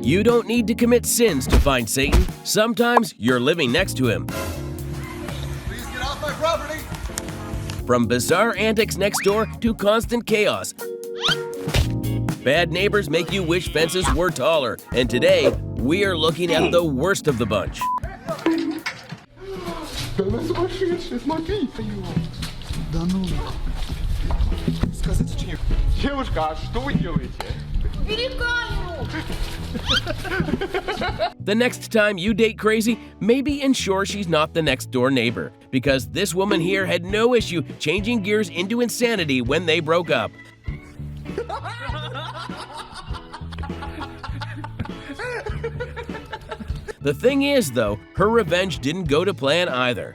You don't need to commit sins to find Satan. Sometimes you're living next to him. Please get off my property. From bizarre antics next door to constant chaos. Bad neighbors make you wish fences were taller. And today, we are looking at the worst of the bunch. Девушка, что вы делаете? The next time you date crazy, maybe ensure she's not the next door neighbor, because this woman here had no issue changing gears into insanity when they broke up. The thing is, though, her revenge didn't go to plan either.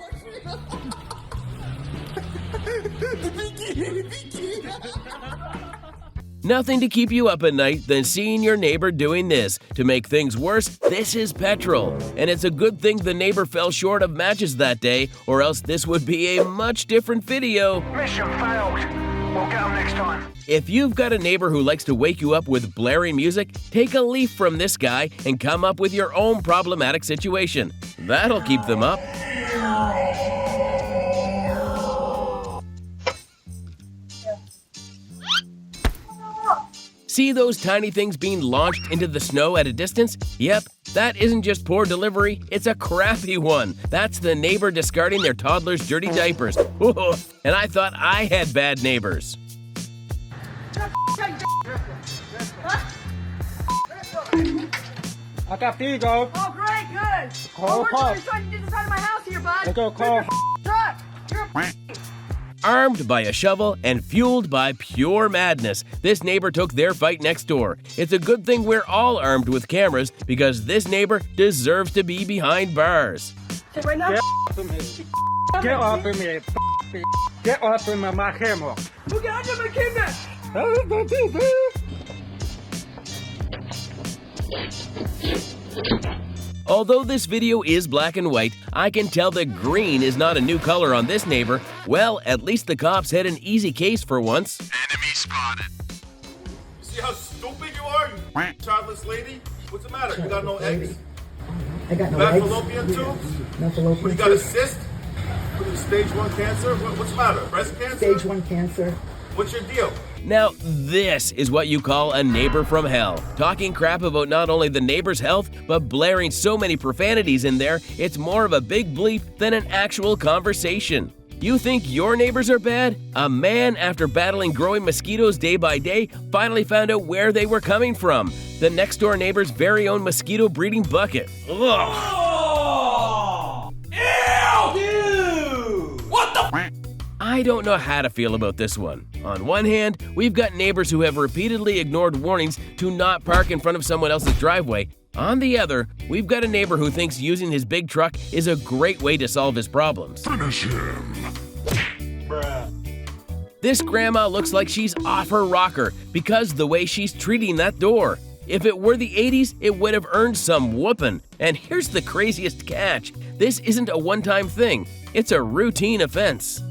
Nothing to keep you up at night than seeing your neighbor doing this. To make things worse, this is petrol. And it's a good thing the neighbor fell short of matches that day, or else this would be a much different video. Mission failed. We'll get them next time. If you've got a neighbor who likes to wake you up with blaring music, take a leaf from this guy and come up with your own problematic situation. That'll keep them up. See those tiny things being launched into the snow at a distance? Yep, that isn't just poor delivery, it's a crappy one. That's the neighbor discarding their toddler's dirty diapers. Ooh, and I thought I had bad neighbors. I got Figo. Oh, great, good. Call we're cops. trying to get inside of my house here, bud. Let's go call. Truck. You're a Armed by a shovel and fueled by pure madness, this neighbor took their fight next door. It's a good thing we're all armed with cameras, because this neighbor deserves to be behind bars. right now. Get off of me. Get off of me. Get off of my camera. Look at under my camera. Although this video is black and white, I can tell that green is not a new color on this neighbor. Well, at least the cops had an easy case for once. Enemy spotted. You see how stupid you are, you childless lady? What's the matter? You got no eggs? I got no You got eggs. fallopian tubes? No fallopian What, you got a tubes. cyst? What, you stage 1 cancer? What's the matter? Breast cancer? Stage 1 cancer. What's your deal? Now, this is what you call a neighbor from hell. Talking crap about not only the neighbor's health, but blaring so many profanities in there, it's more of a big bleep than an actual conversation. You think your neighbors are bad? A man, after battling growing mosquitoes day by day, finally found out where they were coming from. The next door neighbor's very own mosquito breeding bucket. Ugh. I don't know how to feel about this one. On one hand, we've got neighbors who have repeatedly ignored warnings to not park in front of someone else's driveway. On the other, we've got a neighbor who thinks using his big truck is a great way to solve his problems. Finish him. This grandma looks like she's off her rocker because the way she's treating that door. If it were the 80s, it would have earned some whooping. And here's the craziest catch. This isn't a one-time thing. It's a routine offense.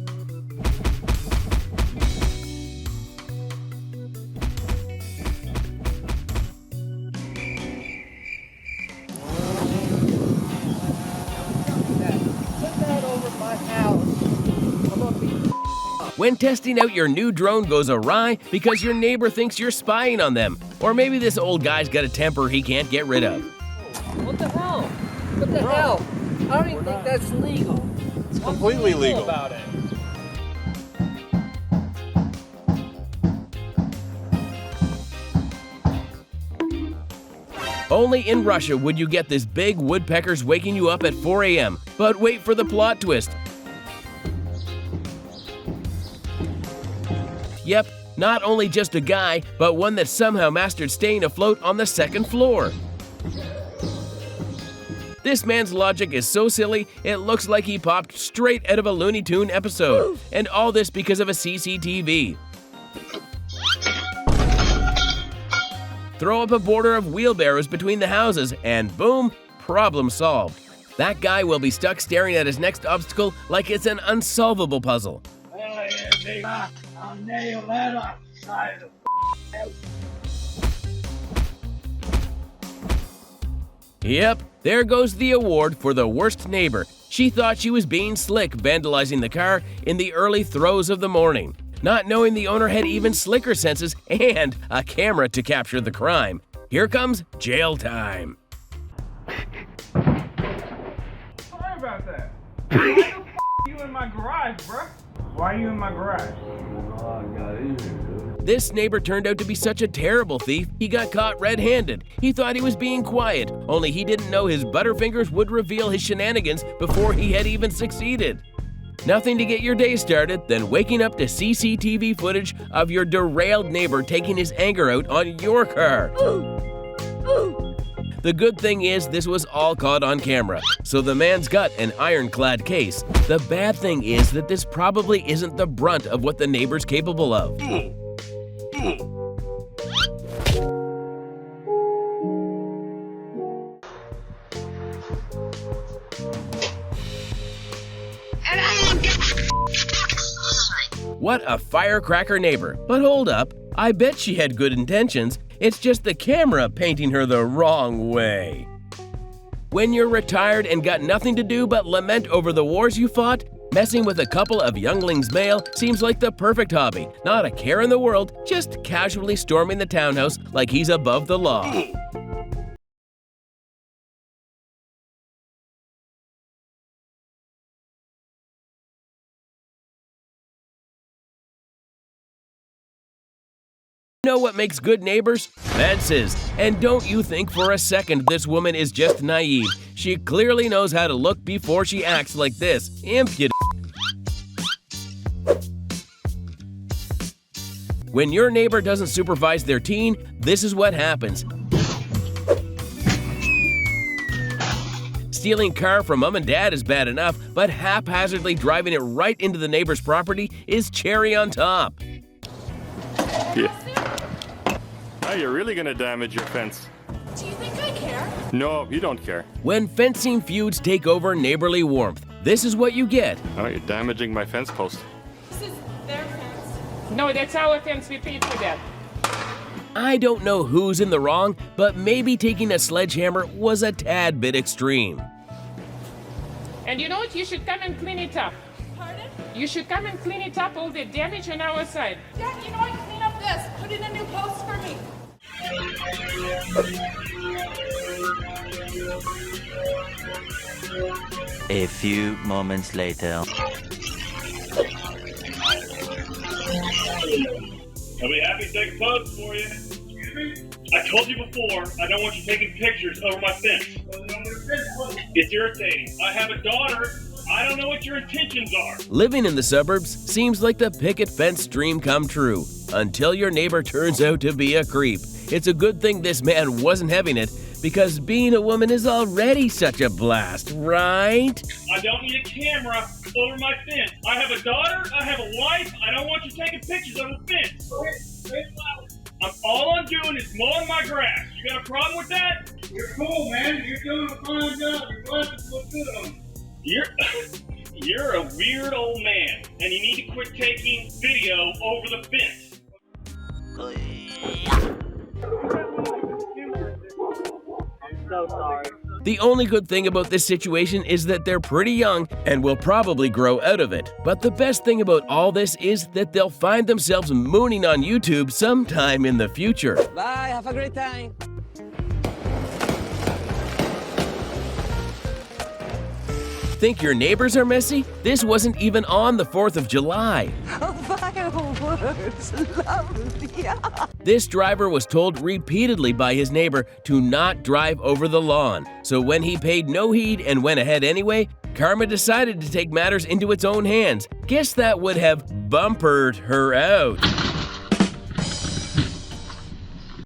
When testing out your new drone goes awry because your neighbor thinks you're spying on them. Or maybe this old guy's got a temper he can't get rid of. What the hell? What the hell? I don't even think that's legal. It's completely legal. About it. Only in Russia would you get this big woodpeckers waking you up at 4 a.m. But wait for the plot twist. Yep, not only just a guy, but one that somehow mastered staying afloat on the second floor. This man's logic is so silly, it looks like he popped straight out of a Looney Tune episode. And all this because of a CCTV. Throw up a border of wheelbarrows between the houses, and boom, problem solved. That guy will be stuck staring at his next obstacle like it's an unsolvable puzzle. Yep, there goes the award for the worst neighbor. She thought she was being slick vandalizing the car in the early throes of the morning, not knowing the owner had even slicker senses and a camera to capture the crime. Here comes jail time. Sorry about that. Why the f you in my garage, bruh? Why are you in my garage? This neighbor turned out to be such a terrible thief, he got caught red-handed. He thought he was being quiet, only he didn't know his butterfingers would reveal his shenanigans before he had even succeeded. Nothing to get your day started than waking up to CCTV footage of your derailed neighbor taking his anger out on your car. The good thing is this was all caught on camera, so the man's got an ironclad case. The bad thing is that this probably isn't the brunt of what the neighbor's capable of. What a firecracker neighbor. But hold up, I bet she had good intentions. It's just the camera painting her the wrong way. When you're retired and got nothing to do but lament over the wars you fought, messing with a couple of younglings male seems like the perfect hobby. Not a care in the world, just casually storming the townhouse like he's above the law. Know what makes good neighbors? Fences. And don't you think for a second this woman is just naive. She clearly knows how to look before she acts like this. Impudent. When your neighbor doesn't supervise their teen, this is what happens. Stealing car from mom and dad is bad enough, but haphazardly driving it right into the neighbor's property is cherry on top. Yeah. Now you're really gonna damage your fence. Do you think I care? No, you don't care. When fencing feuds take over neighborly warmth, this is what you get. Oh, you're damaging my fence post. This is their fence. No, that's our fence. We paid for that. I don't know who's in the wrong, but maybe taking a sledgehammer was a tad bit extreme. And you know what? You should come and clean it up. Pardon? You should come and clean it up, all the damage on our side. Dad, you know I can clean up this. Put in a new post for me. A few moments later. I'll be happy to take photos for you. Excuse me? I told you before, I don't want you taking pictures over my fence. It's irritating. I have a daughter. I don't know what your intentions are. Living in the suburbs seems like the picket fence dream come true, until your neighbor turns out to be a creep. It's a good thing this man wasn't having it, because being a woman is already such a blast, right? I don't need a camera over my fence. I have a daughter, I have a wife, I don't want you taking pictures of the fence. All I'm doing is mowing my grass. You got a problem with that? You're cool, man. You're doing a fine job. Your glasses look good on you. You're a weird old man, and you need to quit taking video over the fence. I'm so sorry. The only good thing about this situation is that they're pretty young and will probably grow out of it. But the best thing about all this is that they'll find themselves mooning on YouTube sometime in the future. Bye, have a great time. Think your neighbors are messy? This wasn't even on the 4th of July. Fireworks, lovely. This driver was told repeatedly by his neighbor to not drive over the lawn. So when he paid no heed and went ahead anyway, karma decided to take matters into its own hands. Guess that would have bumpered her out.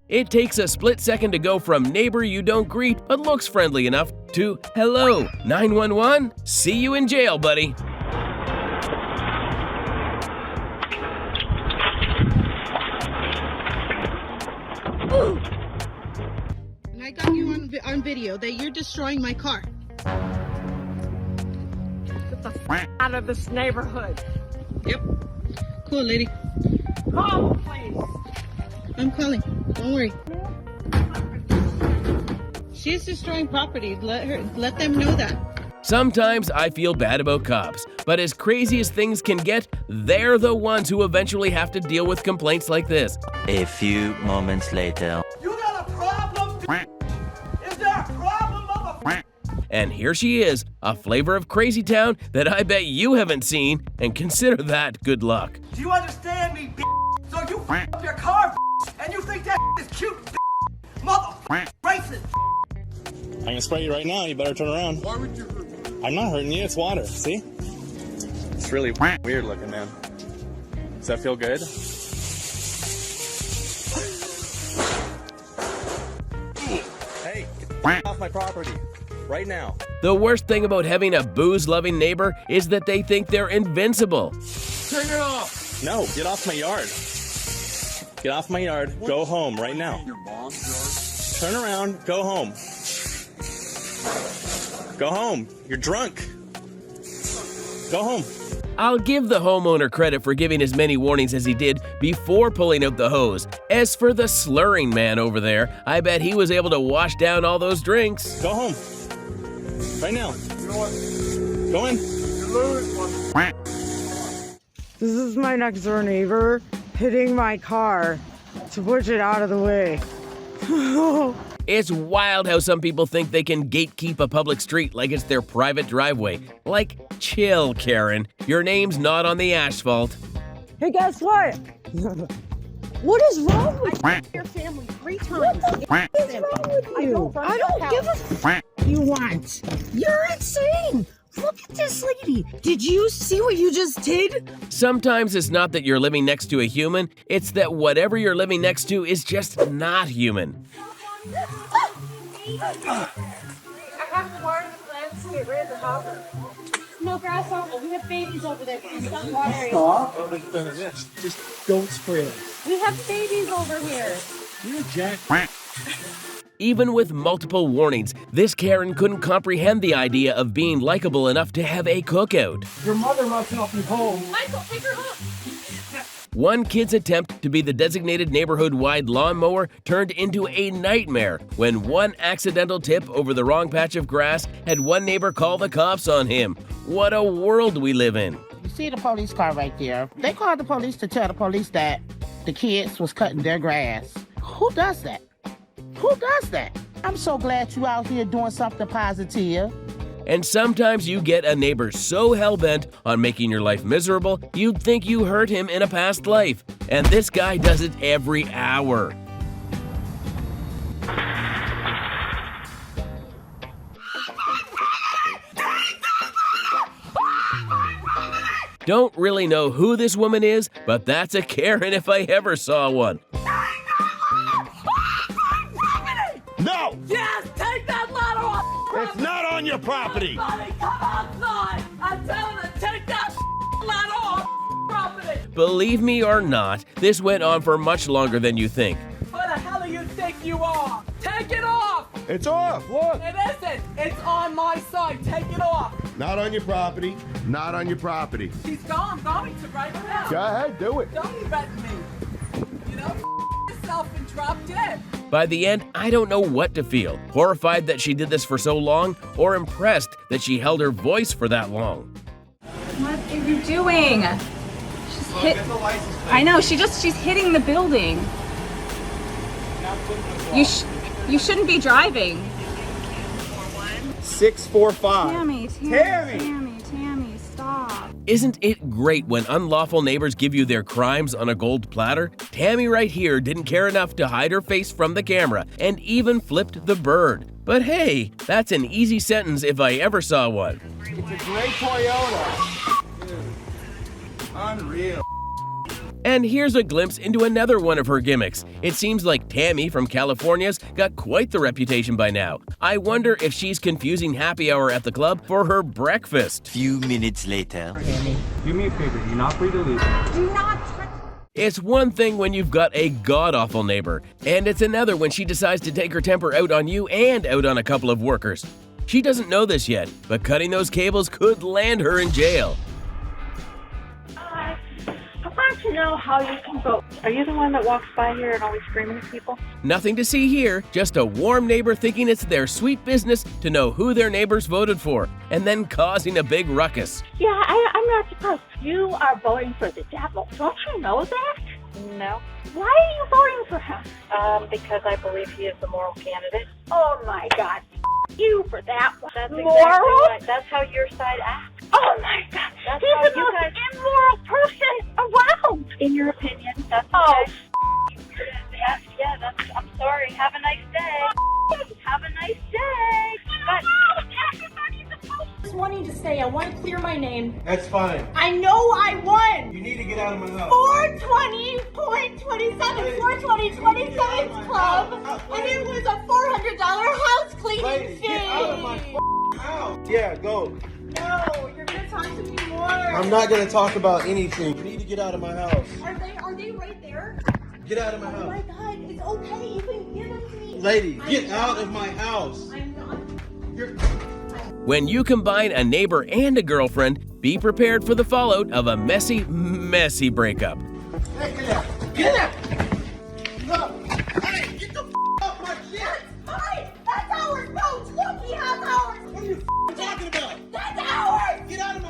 It takes a split second to go from neighbor you don't greet but looks friendly enough to hello, 911, see you in jail, buddy. And I got you on video that you're destroying my car. Get the f out of this neighborhood. Yep. Cool, lady. Call, please. I'm calling. Don't worry. She's destroying property. Let them know that. Sometimes I feel bad about cops, but as crazy as things can get, they're the ones who eventually have to deal with complaints like this. A few moments later. You got a problem? Is there a problem, motherfucker? And here she is, a flavor of Crazy Town that I bet you haven't seen, and consider that good luck. Do you understand me, bitch? So you f up your car, bitch, and you think that is cute, bitch? Motherfucker, racist. I'm gonna spray you right now. You better turn around. Why would you hurt me? I'm not hurting you. It's water. See? It's really weird looking, man. Does that feel good? Hey, get off my property right now. The worst thing about having a booze-loving neighbor is that they think they're invincible. Turn it off. No, get off my yard. Get off my yard. Go home right now. Your mom's Turn around. Go home. Go home. You're drunk. Go home. I'll give the homeowner credit for giving as many warnings as he did before pulling out the hose. As for the slurring man over there, I bet he was able to wash down all those drinks. Go home. Right now. yard. You know what? Go in. You lose one. This is my next door neighbor hitting my car to push it out of the way. It's wild how some people think they can gatekeep a public street like it's their private driveway. Like, chill, Karen. Your name's not on the asphalt. Hey, guess what? What is wrong with Your family 3 times. What is wrong with you? I don't give a f you want. You're insane. Look at this lady. Did you see what you just did? Sometimes it's not that you're living next to a human, it's that whatever you're living next to is just not human. I have to water the plants to get rid of the hopper. No, grasshopper. We have babies over there. Please stop watering. Stop. Just don't spray it. We have babies over here. You're a jack. Even with multiple warnings, this Karen couldn't comprehend the idea of being likable enough to have a cookout. Your mother must not be home. Michael, pick her up. One kid's attempt to be the designated neighborhood-wide lawnmower turned into a nightmare when one accidental tip over the wrong patch of grass had one neighbor call the cops on him. What a world we live in. You see the police car right there? They called the police to tell the police that the kids was cutting their grass. Who does that? Who does that? I'm so glad you out here doing something positive. And sometimes you get a neighbor so hell-bent on making your life miserable, you'd think you hurt him in a past life. And this guy does it every hour. Don't really know who this woman is, but that's a Karen if I ever saw one. No! Yes, take that ladder off. It's not on your property! Everybody, come outside. I'm telling you, take that ladder off property. Believe me or not, this went on for much longer than you think. Who the hell do you think you are? Take it off. It's off. Look. It isn't. It's on my side. Take it off. Not on your property. Not on your property. She's gone. Going to right now. Go ahead, do it. Don't threaten me. You know, yourself and drop dead. By the end, I don't know what to feel. Horrified that she did this for so long, or impressed that she held her voice for that long. What are you doing? She's hit. I know, she's hitting the building. You shouldn't be driving. 645. Tammy, stop. Isn't it great when unlawful neighbors give you their crimes on a gold platter? Tammy right here didn't care enough to hide her face from the camera and even flipped the bird. But hey, that's an easy sentence if I ever saw one. It's a gray Toyota. Dude, unreal. And here's a glimpse into another one of her gimmicks. It seems like Tammy from California's got quite the reputation by now. I wonder if she's confusing happy hour at the club for her breakfast. Few minutes later. Tammy, do me a favor. You're not free to leave. Do not touch. It's one thing when you've got a god-awful neighbor, and it's another when she decides to take her temper out on you and out on a couple of workers. She doesn't know this yet, but cutting those cables could land her in jail. Come on, to know how you can vote. Are you the one that walks by here and always screaming at people? Nothing to see here, just a warm neighbor thinking it's their sweet business to know who their neighbors voted for, and then causing a big ruckus. Yeah, I'm not supposed. You are voting for the devil. Don't you know that? No. Why are you voting for him? Because I believe he is the moral candidate. Oh my God. You for that one. That's moral? Exactly right. That's how your side acts. Oh my God. That's he's the most immoral person around. In your opinion, that's okay. Yeah, that's, I'm sorry. Have a nice day. Have a nice day. But just wanting to say I want to clear my name. That's fine. I know I won. You need to get out of my house. 420.27 Club, and it was a $400 house cleaning fee. Get out of my house. Yeah, go. No, you're gonna talk to me more. I'm not gonna talk about anything. You need to get out of my house. Are they right there? Get out of my house. Oh my God, it's okay. You can give them to me. Lady, get out of my house. I'm not. When you combine a neighbor and a girlfriend, be prepared for the fallout of a messy, messy breakup. Hey, get out! No! Hey, get the off my shit! Hi, that's ours. No, Twookie has ours. What are you talking about? That's ours. Get out of my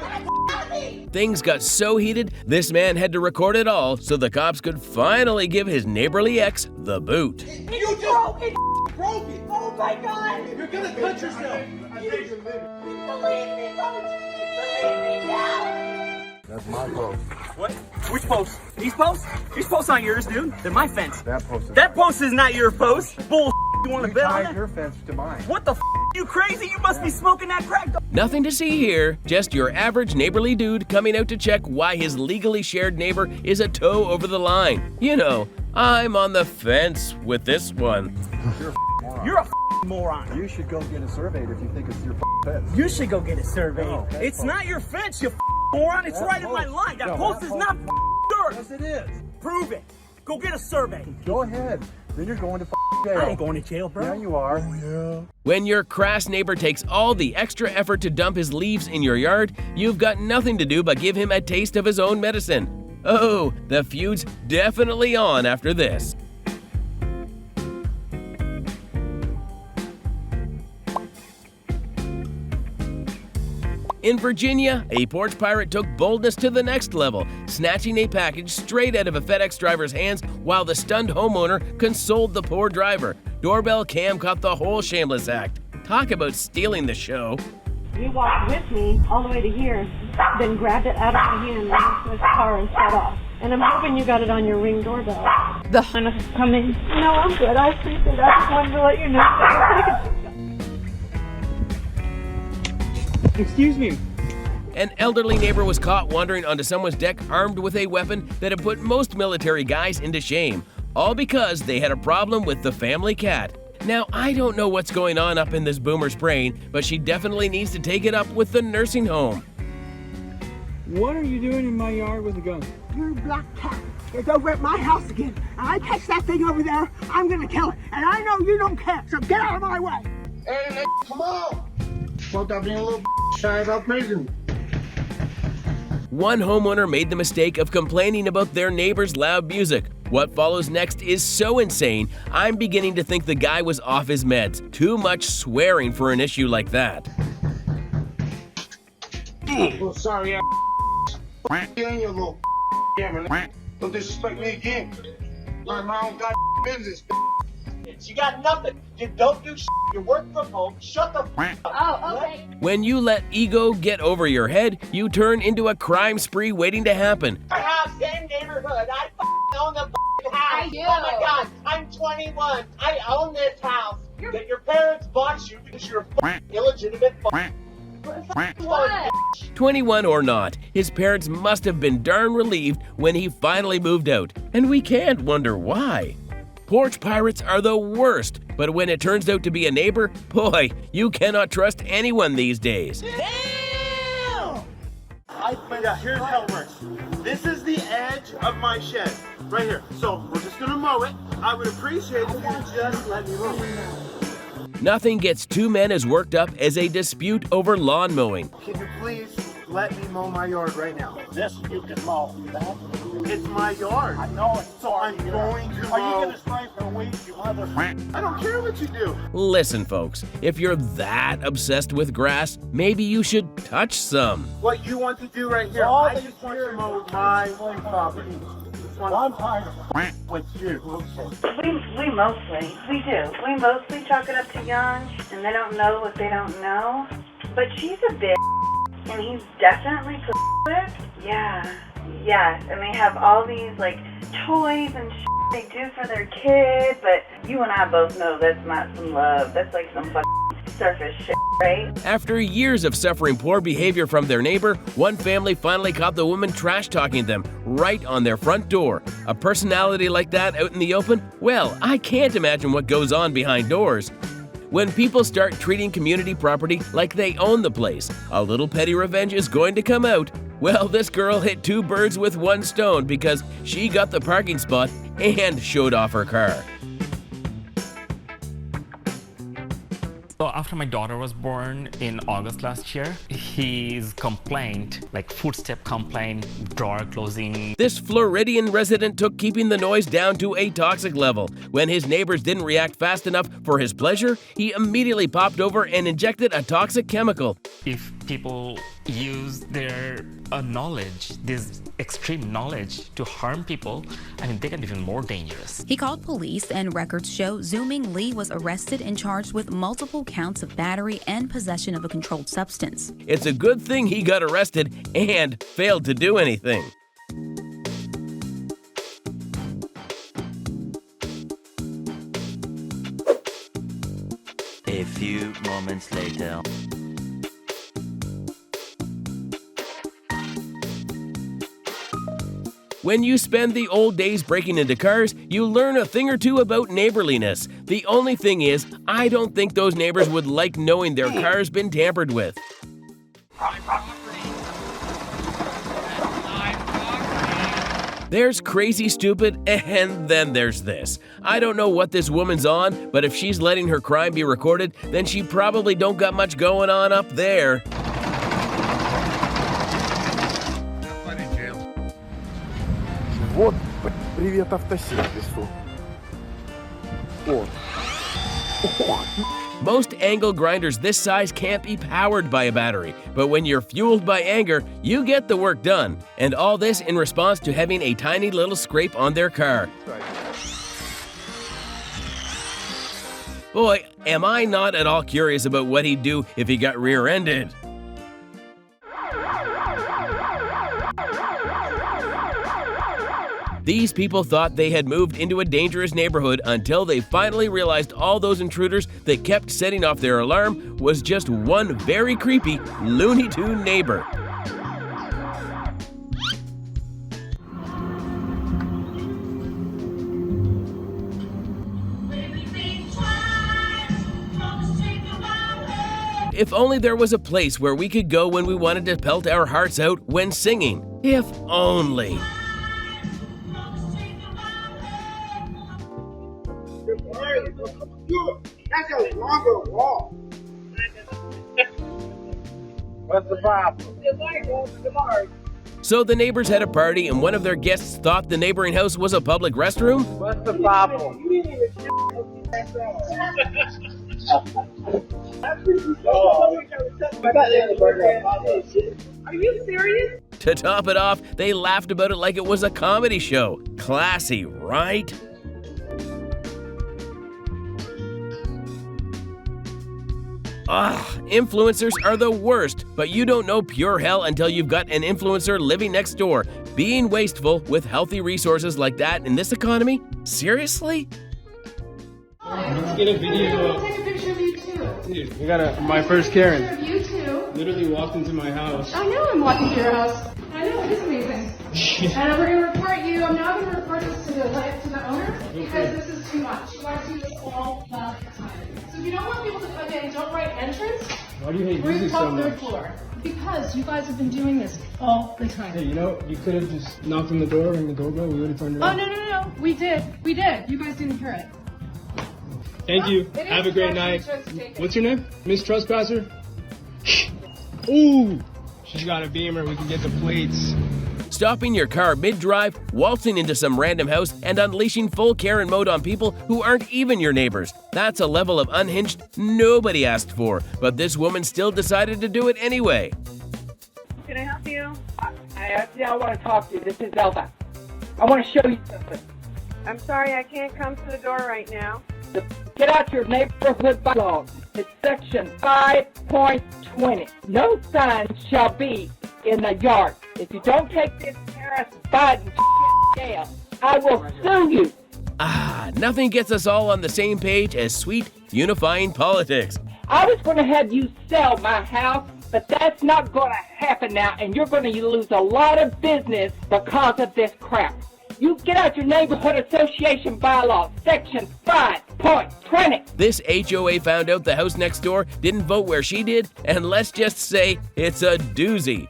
Things got so heated, this man had to record it all so the cops could finally give his neighborly ex the boot. You just broke it! Oh my God! You're gonna cut yourself! Believe me, Coach! Believe me now! That's my post. What? Which post? These posts? These posts aren't yours, dude. They're my fence. That post is That post is not your post. Bull. You want to bet on tied that? your fence to mine. What the You crazy? You must be smoking that crack. Nothing to see here, just your average neighborly dude coming out to check why his legally shared neighbor is a toe over the line. You know, I'm on the fence with this one. You're a moron. You should go get it surveyed if you think it's your fence. You should go get it surveyed. No, It's not your fence, you moron. It's right in my line. That post is not yours. Yes, it is. Prove it. Go get a survey. Go ahead. Then you're going to jail. I ain't going to jail, bro. Yeah, you are. Oh, yeah. When your crass neighbor takes all the extra effort to dump his leaves in your yard, you've got nothing to do but give him a taste of his own medicine. Oh, the feud's definitely on after this. In Virginia, a porch pirate took boldness to the next level, snatching a package straight out of a FedEx driver's hands while the stunned homeowner consoled the poor driver. Doorbell cam caught the whole shameless act. Talk about stealing the show. You walked with me all the way to here, then grabbed it out of my hand and went to his car and shut off. And I'm hoping you got it on your Ring doorbell. The hunt is coming. No, I'm good. I appreciate it. I just wanted to let you know. Excuse me. An elderly neighbor was caught wandering onto someone's deck armed with a weapon that had put most military guys into shame, all because they had a problem with the family cat. Now, I don't know what's going on up in this boomer's brain, but she definitely needs to take it up with the nursing home. What are you doing in my yard with a gun? Your black cat is over at my house again. And I catch that thing over there, I'm gonna kill it. And I know you don't care, so get out of my way. Hey, come on! Stop being a little shy about prison. One homeowner made the mistake of complaining about their neighbor's loud music. What follows next is so insane, I'm beginning to think the guy was off his meds. Too much swearing for an issue like that. Oh, sorry, you and your little man. Don't disrespect me again. Mind my own business. You got nothing. You don't do You work from home. Shut the up. Oh, okay. When you let ego get over your head, you turn into a crime spree waiting to happen. Our house, same neighborhood. I own the house. I do. Oh my God, I'm 21. I own this house that your parents bought you because you're a illegitimate. What? 21 or not, his parents must have been darn relieved when he finally moved out. And we can't wonder why. Porch pirates are the worst, but when it turns out to be a neighbor, boy, you cannot trust anyone these days. Damn! Here's how it works. This is the edge of my shed, right here. So we're just gonna mow it. I would appreciate it if you would just let me mow it. Nothing gets two men as worked up as a dispute over lawn mowing. Can you please let me mow my yard right now. This you can mow. That? It's my yard. I know it. So I'm going to mow. Are you gonna spray for weeds, you mother? I don't care what you do. Listen, folks, if you're that obsessed with grass, maybe you should touch some. What you want to do right here, All I that just want to mow my property. I'm tired of with you. We mostly chalk it up to young, and they don't know what they don't know. But she's a bitch, and he's definitely with. Yeah, and they have all these like toys and shit they do for their kid. But you and I both know that's not some love. That's like some fucking surface shit, right? After years of suffering poor behavior from their neighbor, one family finally caught the woman trash-talking them right on their front door. A personality like that out in the open? Well, I can't imagine what goes on behind doors. When people start treating community property like they own the place, a little petty revenge is going to come out. Well, this girl hit two birds with one stone because she got the parking spot and showed off her car. So after my daughter was born in August last year, his complaint, like footstep complaint, drawer closing. This Floridian resident took keeping the noise down to a toxic level. When his neighbors didn't react fast enough for his pleasure, he immediately popped over and injected a toxic chemical. If people use their knowledge, this extreme knowledge, to harm people, I mean, they get even more dangerous. He called police, and records show Zooming Lee was arrested and charged with multiple counts of battery and possession of a controlled substance. It's a good thing he got arrested and failed to do anything. A few moments later. When you spend the old days breaking into cars, you learn a thing or two about neighborliness. The only thing is, I don't think those neighbors would like knowing their car's been tampered with. There's crazy stupid, and then there's this. I don't know what this woman's on, but if she's letting her crime be recorded, then she probably don't got much going on up there. Вот, привет автосервису. О. Most angle grinders this size can't be powered by a battery, but when you're fueled by anger, you get the work done. And all this in response to having a tiny little scrape on their car. Boy, am I not at all curious about what he'd do if he got rear-ended. These people thought they had moved into a dangerous neighborhood until they finally realized all those intruders that kept setting off their alarm was just one very creepy Looney Tune neighbor. If only there was a place where we could go when we wanted to pelt our hearts out when singing. If only. That's a longer wall. What's the problem? So the neighbors had a party and one of their guests thought the neighboring house was a public restroom? What's the problem? Are you serious? To top it off, they laughed about it like it was a comedy show. Classy, right? Influencers are the worst, but you don't know pure hell until you've got an influencer living next door. Being wasteful with healthy resources like that in this economy? Seriously? Let's get a video. Take a picture of you too. Dude, we got my first Karen. Picture of you too. Literally walked into my house. I know I'm walking to your house. I know, it is amazing. And we're going to report you. I'm now going to report this to the owner because this is too much. You guys do this all the time. So if you don't want people to come in, don't write entrance. Why do you hate music so much? Floor. Because you guys have been doing this all the time. Hey, you know, you could have just knocked on the door, ring the doorbell, we would have turned it Oh, on. no. We did. You guys didn't hear it. Thank you. Have a great night. What's your name? Miss Trespasser? Ooh! She's got a Beamer, we can get the plates. Stopping your car mid-drive, waltzing into some random house, and unleashing full Karen mode on people who aren't even your neighbors. That's a level of unhinged nobody asked for, but this woman still decided to do it anyway. Can I help you? I want to talk to you. This is Elsa. I want to show you something. I'm sorry, I can't come to the door right now. Get out your neighborhood bylaws. It's section 5.20. No signs shall be in the yard. If you don't take this Harris Biden down, I will sue you. Nothing gets us all on the same page as sweet, unifying politics. I was going to have you sell my house, but that's not going to happen now, and you're going to lose a lot of business because of this crap. You get out your neighborhood association bylaws, section 5.20. This HOA found out the house next door didn't vote where she did, and let's just say it's a doozy.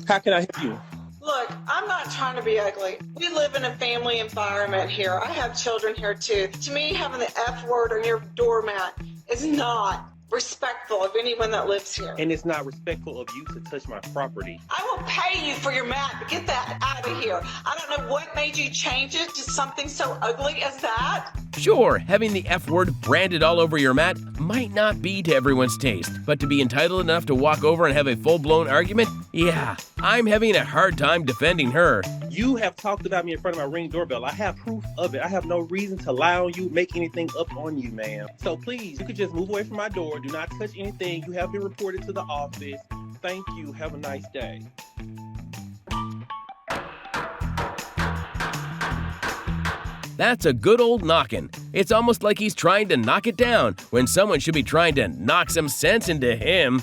How can I help you? Look, I'm not trying to be ugly. We live in a family environment here. I have children here too. To me, having the F word on your doormat is not respectful of anyone that lives here. And it's not respectful of you to touch my property. I will pay you for your mat. Get that out of here. I don't know what made you change it to something so ugly as that. Sure, having the F word branded all over your mat might not be to everyone's taste, but to be entitled enough to walk over and have a full-blown argument? Yeah, I'm having a hard time defending her. You have talked about me in front of my Ring doorbell. I have proof of it. I have no reason to lie on you, make anything up on you, ma'am. So please, you could just move away from my door. Do not touch anything. You have been reported to the office. Thank you. Have a nice day. That's a good old knockin'. It's almost like he's trying to knock it down when someone should be trying to knock some sense into him.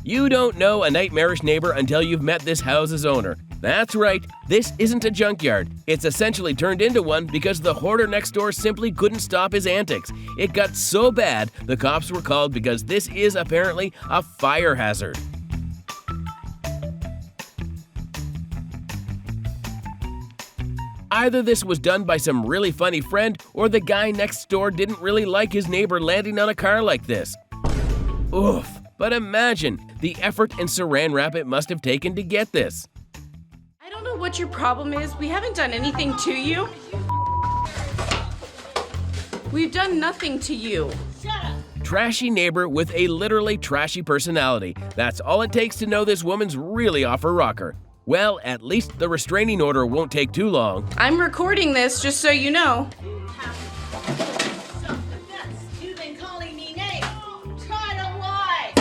You don't know a nightmarish neighbor until you've met this house's owner. That's right, this isn't a junkyard. It's essentially turned into one because the hoarder next door simply couldn't stop his antics. It got so bad, the cops were called because this is apparently a fire hazard. Either this was done by some really funny friend, or the guy next door didn't really like his neighbor landing on a car like this. Oof, but imagine the effort and saran wrap it must have taken to get this. I don't know what your problem is. We haven't done anything to you. We've done nothing to you. Shut up. Trashy neighbor with a literally trashy personality. That's all it takes to know this woman's really off her rocker. Well, at least the restraining order won't take too long. I'm recording this just so you know. You've been calling me names. Try to lie.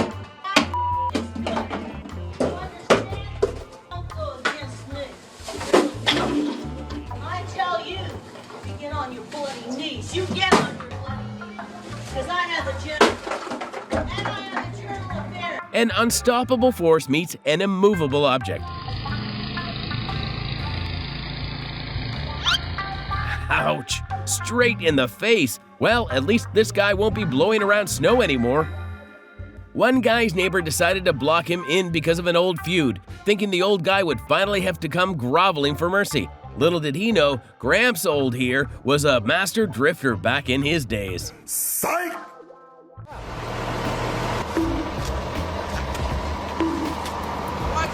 I tell you to get on your bloody knees. You get on your bloody knees. Because I have a general and I have a journal affair. An unstoppable force meets an immovable object. Ouch! Straight in the face. Well, at least this guy won't be blowing around snow anymore. One guy's neighbor decided to block him in because of an old feud, thinking the old guy would finally have to come groveling for mercy. Little did he know, Gramps old here was a master drifter back in his days. Psych! Get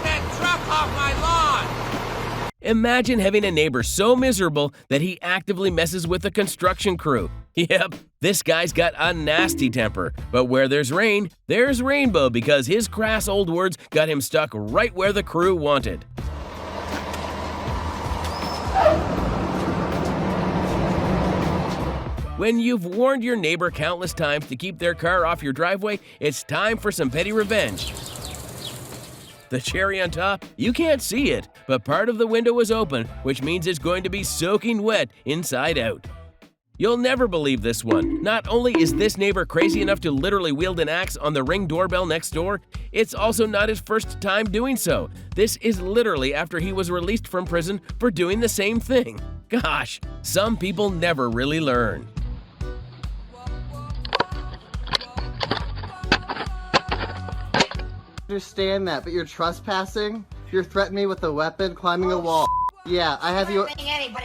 that truck off my lawn! Imagine having a neighbor so miserable that he actively messes with the construction crew. Yep, this guy's got a nasty temper. But where there's rain, there's rainbow because his crass old words got him stuck right where the crew wanted. When you've warned your neighbor countless times to keep their car off your driveway, it's time for some petty revenge. The cherry on top? You can't see it, but part of the window is open, which means it's going to be soaking wet inside out. You'll never believe this one. Not only is this neighbor crazy enough to literally wield an axe on the Ring doorbell next door, it's also not his first time doing so. This is literally after he was released from prison for doing the same thing. Gosh, some people never really learn. Understand that, but you're trespassing. You're threatening me with a weapon, climbing a wall. Yeah, I have you.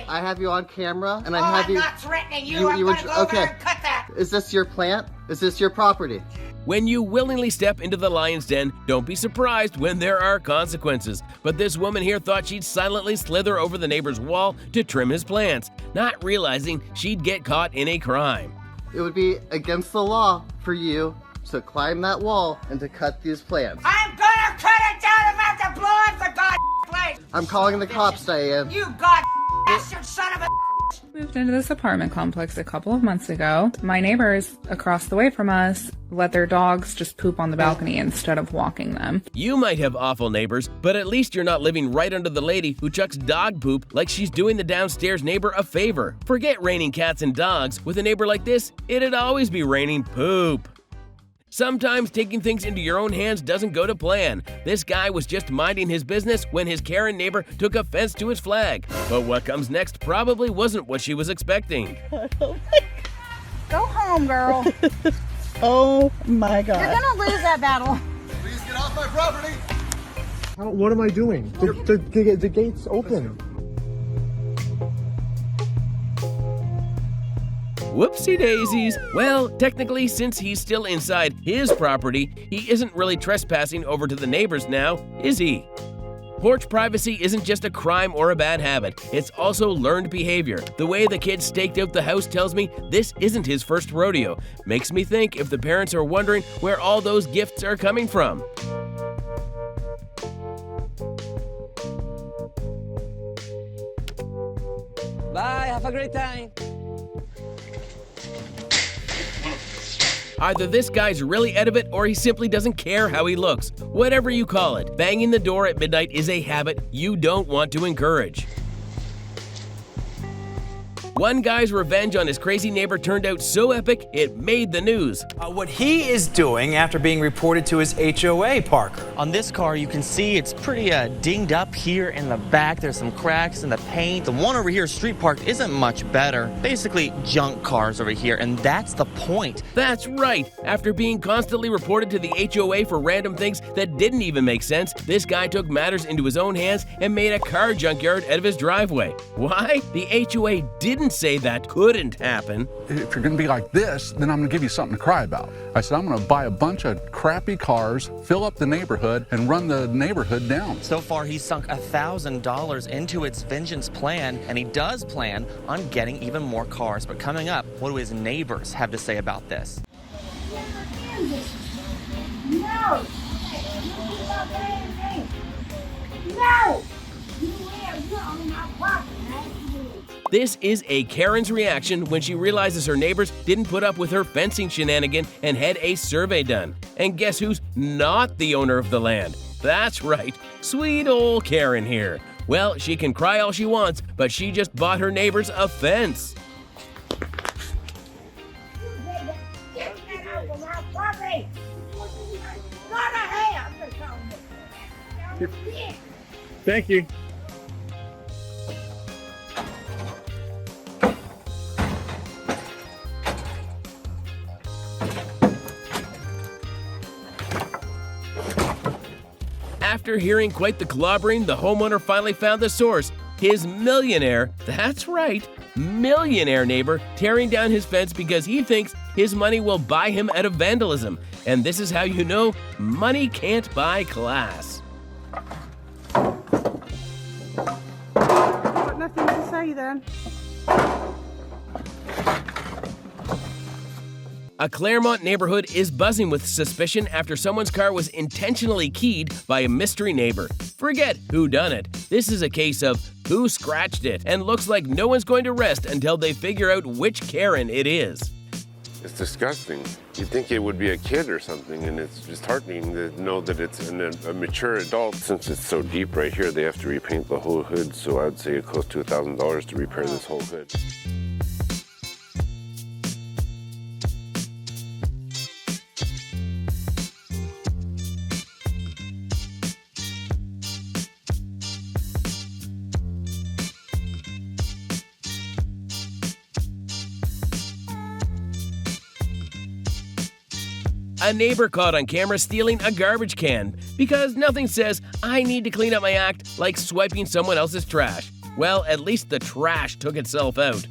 I have you on camera, and I have you. I'm not threatening you. I'm gonna go over and cut that. Is this your plant? Is this your property? When you willingly step into the lion's den, don't be surprised when there are consequences. But this woman here thought she'd silently slither over the neighbor's wall to trim his plants, not realizing she'd get caught in a crime. It would be against the law for you to climb that wall and to cut these plants. I'm gonna cut it down and have to blow up the place! I'm calling the cops, Diane. You bastard son of a Moved into this apartment complex a couple of months ago. My neighbors across the way from us let their dogs just poop on the balcony instead of walking them. You might have awful neighbors, but at least you're not living right under the lady who chucks dog poop like she's doing the downstairs neighbor a favor. Forget raining cats and dogs. With a neighbor like this, it'd always be raining poop. Sometimes taking things into your own hands doesn't go to plan. This guy was just minding his business when his Karen neighbor took offense to his flag. But what comes next probably wasn't what she was expecting. Go home, girl. Oh my God. You're gonna lose that battle. Please get off my property! What am I doing? The gate's open. Whoopsie daisies. Well, technically, since he's still inside his property, he isn't really trespassing over to the neighbors now, is he? Porch privacy isn't just a crime or a bad habit, it's also learned behavior. The way the kid staked out the house tells me this isn't his first rodeo. Makes me think if the parents are wondering where all those gifts are coming from. Bye, have a great time. Either this guy's really out of it or he simply doesn't care how he looks. Whatever you call it, banging the door at midnight is a habit you don't want to encourage. One guy's revenge on his crazy neighbor turned out so epic, it made the news. What he is doing after being reported to his HOA, Parker. On this car, you can see it's pretty dinged up here in the back. There's some cracks in the paint. The one over here, street parked, isn't much better. Basically, junk cars over here, and that's the point. That's right. After being constantly reported to the HOA for random things that didn't even make sense, this guy took matters into his own hands and made a car junkyard out of his driveway. Why? The HOA didn't say that couldn't happen. If you're going to be like this, then I'm going to give you something to cry about. I said, I'm going to buy a bunch of crappy cars, fill up the neighborhood, and run the neighborhood down. So far, he's sunk $1,000 into its vengeance plan, and he does plan on getting even more cars. But coming up, what do his neighbors have to say about this? No! No! You're on my property. This is a Karen's reaction when she realizes her neighbors didn't put up with her fencing shenanigan and had a survey done. And guess who's not the owner of the land? That's right, sweet old Karen here. Well, she can cry all she wants, but she just bought her neighbors a fence. Thank you. After hearing quite the clobbering, the homeowner finally found the source. His millionaire, that's right, millionaire neighbor tearing down his fence because he thinks his money will buy him out of vandalism. And this is how you know money can't buy class. Got nothing to say then. A Claremont neighborhood is buzzing with suspicion after someone's car was intentionally keyed by a mystery neighbor. Forget who done it. This is a case of who scratched it, and looks like no one's going to rest until they figure out which Karen it is. It's disgusting. You'd think it would be a kid or something, and it's disheartening to know that it's a mature adult. Since it's so deep right here, they have to repaint the whole hood, so I'd say it close to $1,000 to repair this whole hood. A neighbor caught on camera stealing a garbage can because nothing says, I need to clean up my act like swiping someone else's trash. Well, at least the trash took itself out.